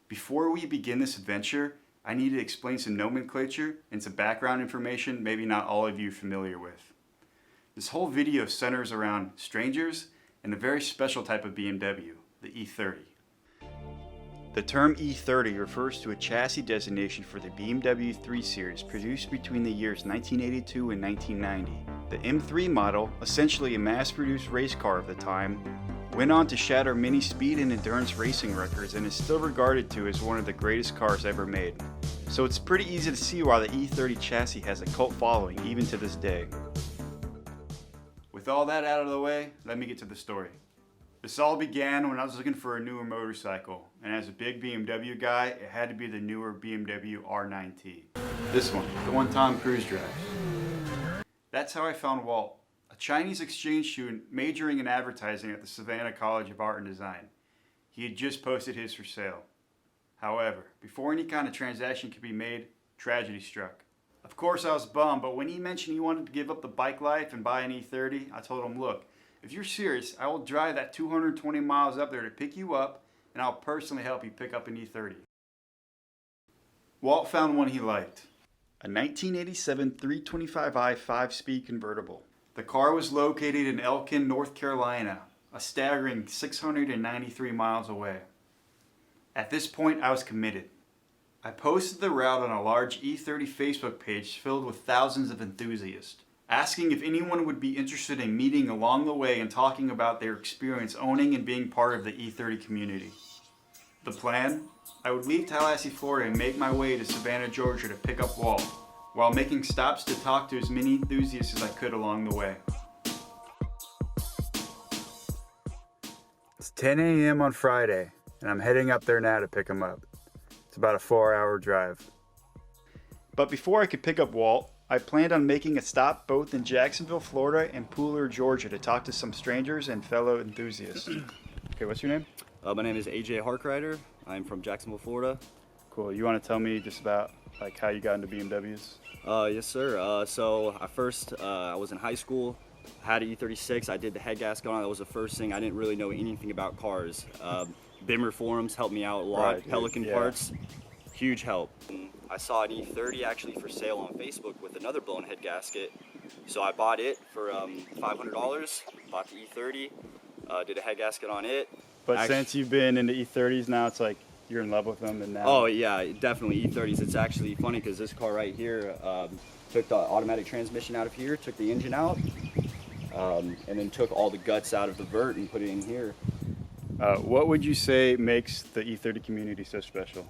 Before we begin this adventure, I need to explain some nomenclature and some background information maybe not all of you are familiar with. This whole video centers around strangers and a very special type of BMW, the E30. The term E30 refers to a chassis designation for the BMW 3 Series produced between the years 1982 and 1990. The M3 model, essentially a mass-produced race car of the time, went on to shatter many speed and endurance racing records and is still regarded to as one of the greatest cars ever made. So it's pretty easy to see why the E30 chassis has a cult following even to this day. With all that out of the way, let me get to the story. This all began when I was looking for a newer motorcycle, and as a big BMW guy, it had to be the newer BMW R9T. This one, the one Tom Cruise drives. That's how I found Walt, a Chinese exchange student majoring in advertising at the Savannah College of Art and Design. He had just posted his for sale. However, before any kind of transaction could be made, tragedy struck. Of course I was bummed, but when he mentioned he wanted to give up the bike life and buy an E30, I told him, look, if you're serious, I will drive that 220 miles up there to pick you up, and I'll personally help you pick up an E30. Walt found one he liked. A 1987 325i 5-speed convertible. The car was located in Elkin, North Carolina, a staggering 693 miles away. At this point, I was committed. I posted the route on a large E30 Facebook page filled with thousands of enthusiasts, asking if anyone would be interested in meeting along the way and talking about their experience owning and being part of the E30 community. The plan? I would leave Tallahassee, Florida and make my way to Savannah, Georgia to pick up Walt, while making stops to talk to as many enthusiasts as I could along the way. It's 10 a.m. on Friday, and I'm heading up there now to pick him up. It's about a 4-hour drive. But before I could pick up Walt, I planned on making a stop both in Jacksonville, Florida and Pooler, Georgia to talk to some strangers and fellow enthusiasts. Okay, what's your name? My name is AJ Harkrider. I'm from Jacksonville, Florida. Cool. You want to tell me just about like how you got into BMWs? Yes, sir. So at first, I was in high school, had an E36. I did the head gasket on it. That was the first thing. I didn't really know anything about cars. Bimmer forums helped me out a lot. Right, Pelican parts, huge help. I saw an E30 actually for sale on Facebook with another blown head gasket. So I bought it for $500, bought the E30, did a head gasket on it. But since you've been into E30s now, it's like you're in love with them and now... Oh yeah, definitely E30s. It's actually funny because this car right here took the automatic transmission out of here, took the engine out, and then took all the guts out of the vert and put it in here. What would you say makes the E30 community so special?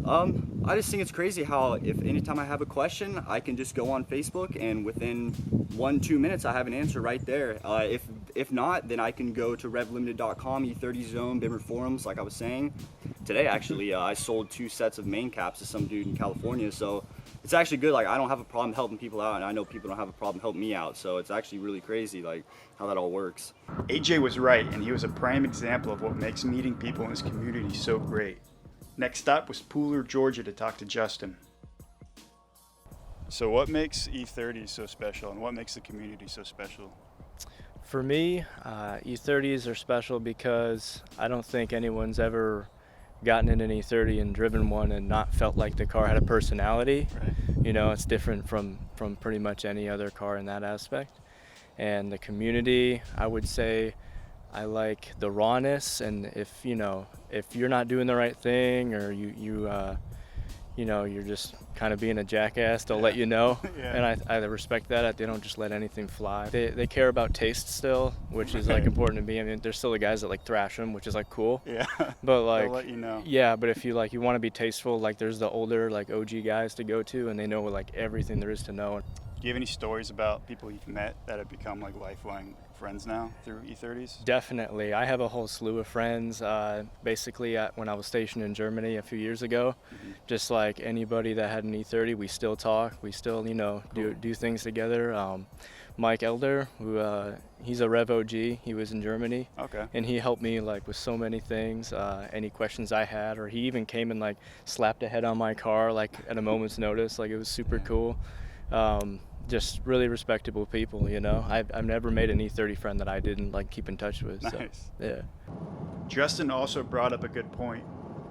I just think it's crazy how if anytime I have a question, I can just go on Facebook and within 1-2 minutes I have an answer right there. If not, then I can go to revlimited.com, E30 Zone, Bimmer forums, like I was saying. Today actually, I sold 2 sets of main caps to some dude in California, so it's actually good. Like I don't have a problem helping people out, and I know people don't have a problem helping me out, so it's actually really crazy like how that all works. AJ was right, and he was a prime example of what makes meeting people in this community so great. Next stop was Pooler, Georgia to talk to Justin. So what makes E30 so special and what makes the community so special? For me, E30s are special because I don't think anyone's ever gotten in an E30 and driven one and not felt like the car had a personality. Right. You know, it's different from pretty much any other car in that aspect. And the community, I would say, I like the rawness, and if you're not doing the right thing or you're just kind of being a jackass, they'll let you know. And I respect that. They don't just let anything fly. They care about taste still, which is like important to me. I mean, there's still the guys that like thrash them, which is like cool. Yeah. But like, they'll let you know. Yeah, but if you want to be tasteful, like there's the older like OG guys to go to, and they know like everything there is to know. Do you have any stories about people you've met that have become like lifelong friends now through E30s? Definitely. I have a whole slew of friends. Basically, when I was stationed in Germany a few years ago, just like anybody that had an E30, we still talk. We still, do things together. Mike Elder, who he's a Rev OG. He was in Germany. Okay. And he helped me like with so many things. Any questions I had, or he even came and like slapped a head on my car like at a moment's notice. Like it was super cool. Just really respectable people, I've never made an E30 friend that I didn't like keep in touch with. Nice. So, yeah. Justin also brought up a good point.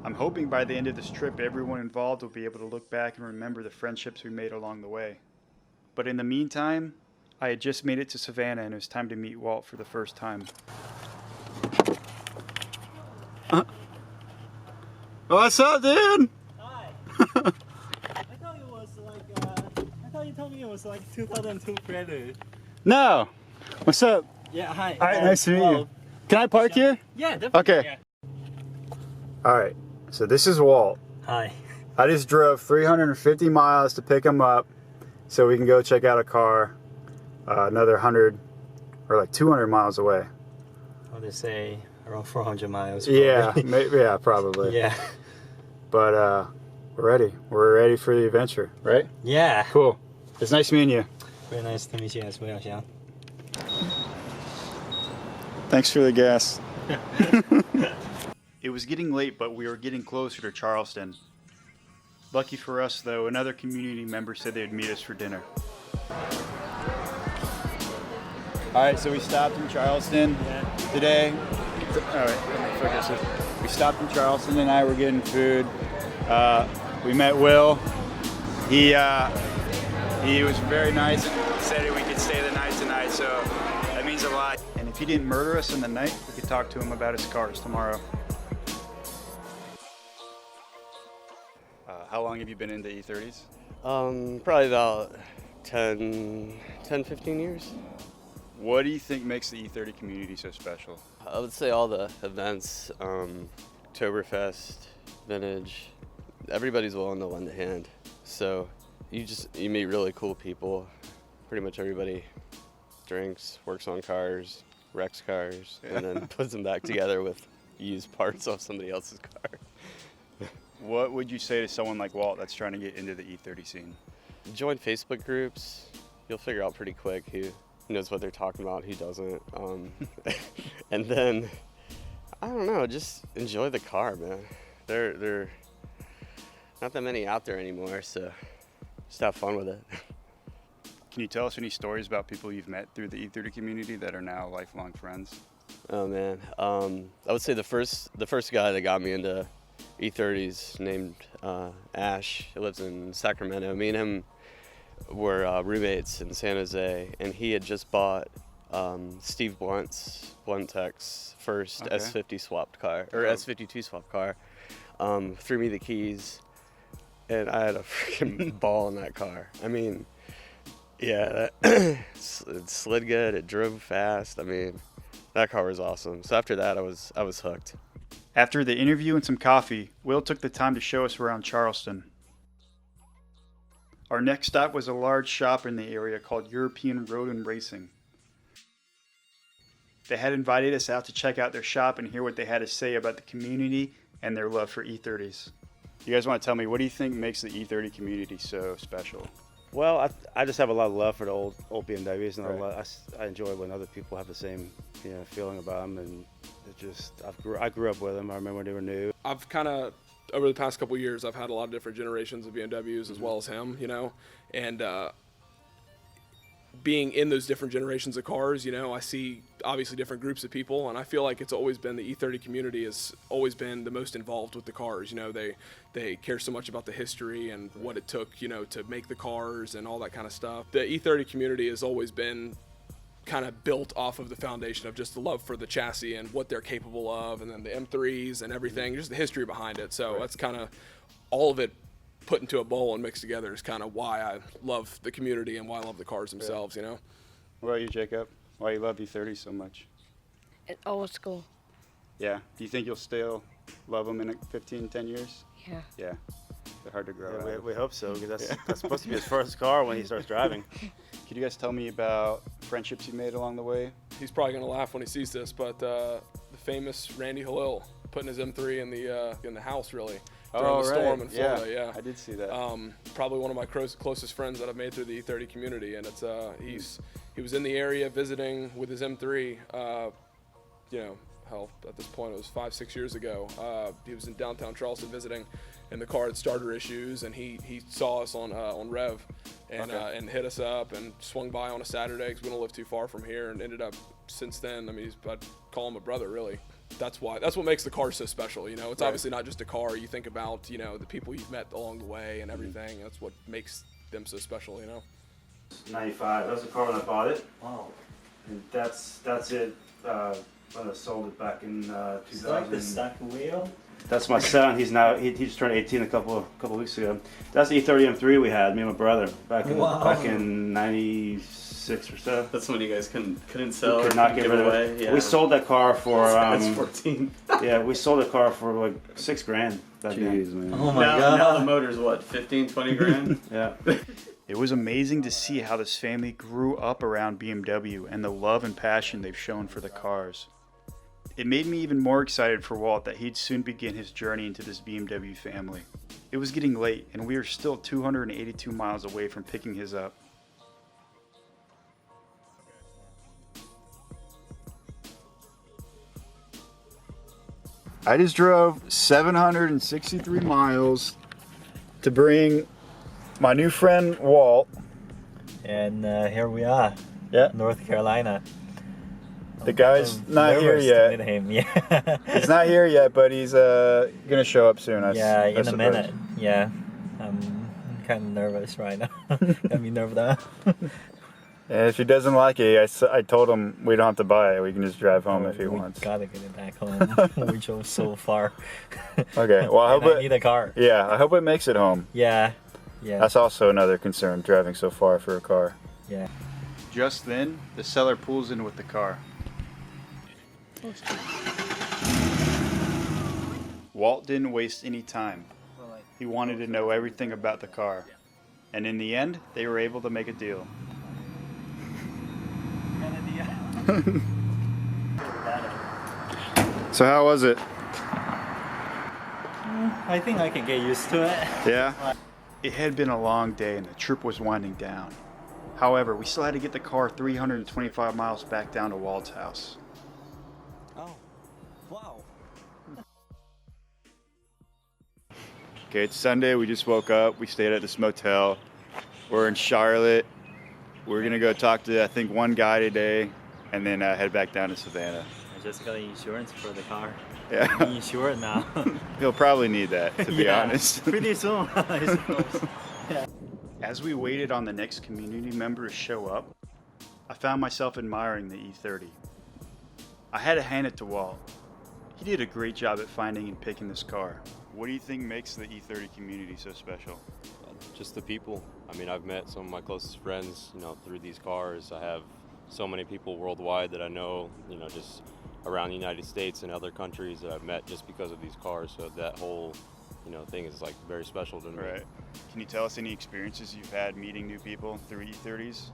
I'm hoping by the end of this trip, everyone involved will be able to look back and remember the friendships we made along the way. But in the meantime, I had just made it to Savannah and it was time to meet Walt for the first time. What's up, dude? Hi. I thought you told me it was like 2002 Predator. No. What's up? Yeah, hi. All right, nice to meet you. Can I park here? Yeah, definitely. Okay. All right, so this is Walt. Hi. I just drove 350 miles to pick him up so we can go check out a car another 100 or like 200 miles away. I'll just say around 400 miles. Probably. Yeah, maybe, yeah, probably. Yeah. But we're ready. We're ready for the adventure, right? Yeah. Cool. It's nice meeting you. Very nice to meet you as well, Sean. Thanks for the gas. It was getting late, but we were getting closer to Charleston. Lucky for us, though, another community member said they'd meet us for dinner. All right, so we stopped in Charleston today. All right, let me focus it. We stopped in Charleston tonight. We're getting food. We met Will. He was very nice and said that we could stay the night tonight, so that means a lot. And if he didn't murder us in the night, we could talk to him about his cars tomorrow. How long have you been into E30s? Probably about 10, 15 years. What do you think makes the E30 community so special? I would say all the events, Oktoberfest, Vintage, everybody's willing to lend a hand. So you meet really cool people. Pretty much everybody drinks, works on cars, wrecks cars, and then puts them back together with used parts off somebody else's car. What would you say to someone like Walt that's trying to get into the E30 scene? Join Facebook groups. You'll figure out pretty quick who knows what they're talking about, who doesn't. And then, I don't know, just enjoy the car, man. There not that many out there anymore, so just have fun with it. Can you tell us any stories about people you've met through the E30 community that are now lifelong friends? Oh man, I would say the first guy that got me into E30s named Ash. He lives in Sacramento. Me and him were roommates in San Jose, and he had just bought Steve Blunt's Tech's first S50 swapped car, or S52 swapped car. Threw me the keys, and I had a freaking ball in that car. I mean, yeah, it slid good. It drove fast. I mean, that car was awesome. So after that, I was hooked. After the interview and some coffee, Will took the time to show us around Charleston. Our next stop was a large shop in the area called European Road and Racing. They had invited us out to check out their shop and hear what they had to say about the community and their love for E30s. You guys want to tell me, what do you think makes the E30 community so special? Well, I just have a lot of love for the old BMWs, and Right. I enjoy when other people have the same feeling about them. And it just I grew up with them. I remember when they were new. I've kind of, over the past couple of years, I've had a lot of different generations of BMWs as well as him, and being in those different generations of cars, I see obviously different groups of people, and I feel like it's always been the E30 community has always been the most involved with the cars. They care so much about the history and what it took, to make the cars and all that kind of stuff. The E30 community has always been kind of built off of the foundation of just the love for the chassis and what they're capable of, and then the M3s and everything, just the history behind it. So that's kind of all of it put into a bowl and mixed together is kind of why I love the community and why I love the cars themselves, What about you, Jacob? Why you love E30 so much? It's old school. Yeah. Do you think you'll still love them in 15, 10 years? Yeah. Yeah. They're hard to grow out of. We hope so, because that's supposed to be his first car when he starts driving. Could you guys tell me about friendships you made along the way? He's probably going to laugh when he sees this, but the famous Randy Halil putting his M3 in the house, really, during the storm in Florida. Yeah, I did see that. Probably one of my closest friends that I've made through the E30 community, and it's he was in the area visiting with his M3. Hell, at this point it was 5-6 years ago. He was in downtown Charleston visiting, and the car had starter issues, and he saw us on Rev, and hit us up and swung by on a Saturday because we don't live too far from here, and ended up since then. I mean, I'd call him a brother, really. that's what makes the car so special. You know, it's obviously not just a car. You think about, you know, the people you've met along the way and everything. That's what makes them so special, you know. 95. That was the car when I bought it. Wow. And that's it. When I sold it back in 2000. It's like the stock wheel. That's my son. He just turned 18 a couple weeks ago. That's the E30 M3 we had, me and my brother, back in '96 or so. That's when you guys couldn't sell. Could not get rid of away. it. Yeah. We sold that car for. That's 14. Yeah, we sold the car for like $6,000 back then. Oh my now, god. now the motor's what, 15, 20 grand? Yeah. It was amazing to see how this family grew up around BMW and the love and passion they've shown for the cars. It made me even more excited for Walt that he'd soon begin his journey into this BMW family. It was getting late, and we are still 282 miles away from picking his up. I just drove 763 miles to bring my new friend Walt. And here we are. Yeah. North Carolina. The guy's I'm not here nervous yet. to meet him. Yeah. He's not here yet, but he's gonna show up soon. Yeah, I in a suppose. minute. Yeah. I'm kind of nervous right now. Got me nerved out. And if he doesn't like it, I told him we don't have to buy it. We can just drive home if he we wants. gotta get it back home. We drove so far. Okay, well I hope I need a car. Yeah, I hope it makes it home. Yeah. Yeah. That's also another concern, driving so far for a car. Yeah. Just then, the seller pulls in with the car. Walt didn't waste any time. He wanted to know everything about the car. And in the end, they were able to make a deal. So how was it? I think I can get used to it. Yeah? It had been a long day and the trip was winding down. However, we still had to get the car 325 miles back down to Walt's house. Oh. Wow. Okay, it's Sunday. We just woke up. We stayed at this motel. We're in Charlotte. We're gonna go talk to, I think, one guy today, and then head back down to Savannah. I just got insurance for the car. Yeah, I'm insured now. he'll probably need that, to be Yeah, honest. Pretty soon, I suppose. As we waited on the next community member to show up, I found myself admiring the E30. I had to hand it to Walt. He did a great job at finding and picking this car. What do you think makes the E30 community so special? Just the people. I mean, I've met some of my closest friends, you know, through these cars. I have so many people worldwide that I know, you know, just around the United States and other countries that I've met just because of these cars. So that whole, you know, thing is like very special to me. Right. Can you tell us any experiences you've had meeting new people through E30s?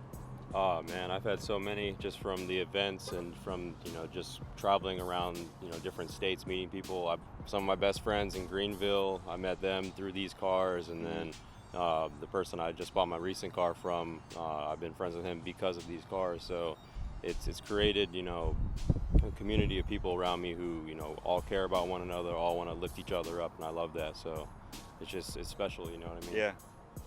Oh man, I've had so many just from the events and from, you know, just traveling around, you know, different states, meeting people. Some of my best friends in Greenville, I met them through these cars, and then the person I just bought my recent car from, I've been friends with him because of these cars. So it's created, you know, a community of people around me who, you know, all care about one another, all want to lift each other up, and I love that. So it's special, you know what I mean? Yeah.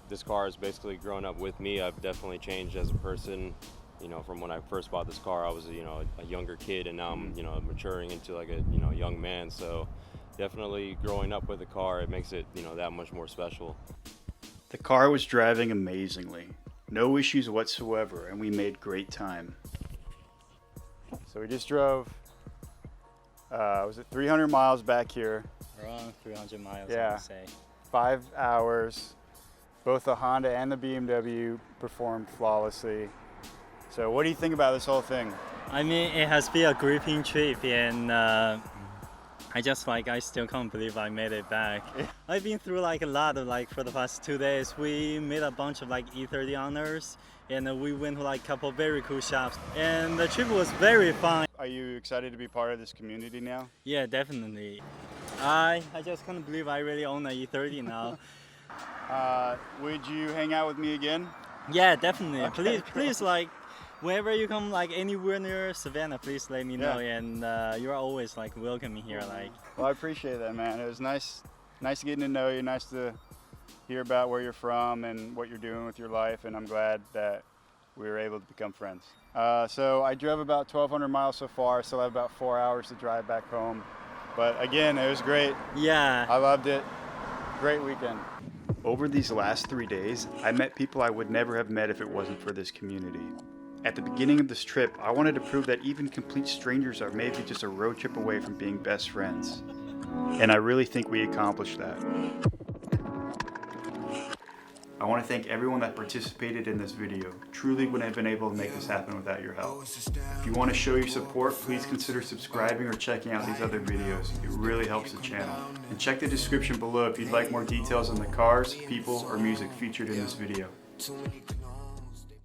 This car has basically grown up with me. I've definitely changed as a person. You know, from when I first bought this car, I was, you know, a younger kid, and now I'm, you know, maturing into like a, you know, young man. So definitely growing up with the car, it makes it, you know, that much more special. The car was driving amazingly. No issues whatsoever, and we made great time. So we just drove, was it 300 miles back here? Around 300 miles, Yeah. I would say. 5 hours. Both the Honda and the BMW performed flawlessly. So what do you think about this whole thing? I mean, it has been a gripping trip, and I still can't believe I made it back. I've been through like a lot of, like, for the past 2 days. We made a bunch of like E30 honors, and we went to like a couple very cool shops, and the trip was very fun. Are you excited to be part of this community now? Yeah, definitely. I just can't believe I really own an E30 now. Would you hang out with me again? Yeah, definitely. Okay, Please, like, whenever you come, like, anywhere near Savannah, please let me know. Yeah. And you're always like welcoming here. Like, Well, I appreciate that, man. It was nice getting to know you. Nice to hear about where you're from and what you're doing with your life. And I'm glad that we were able to become friends. So I drove about 1,200 miles so far, still have about 4 hours to drive back home. But again, it was great. Yeah. I loved it. Great weekend. Over these last 3 days, I met people I would never have met if it wasn't for this community. At the beginning of this trip, I wanted to prove that even complete strangers are maybe just a road trip away from being best friends. And I really think we accomplished that. I want to thank everyone that participated in this video. Truly wouldn't have been able to make this happen without your help. If you want to show your support, please consider subscribing or checking out these other videos. It really helps the channel. And check the description below if you'd like more details on the cars, people, or music featured in this video.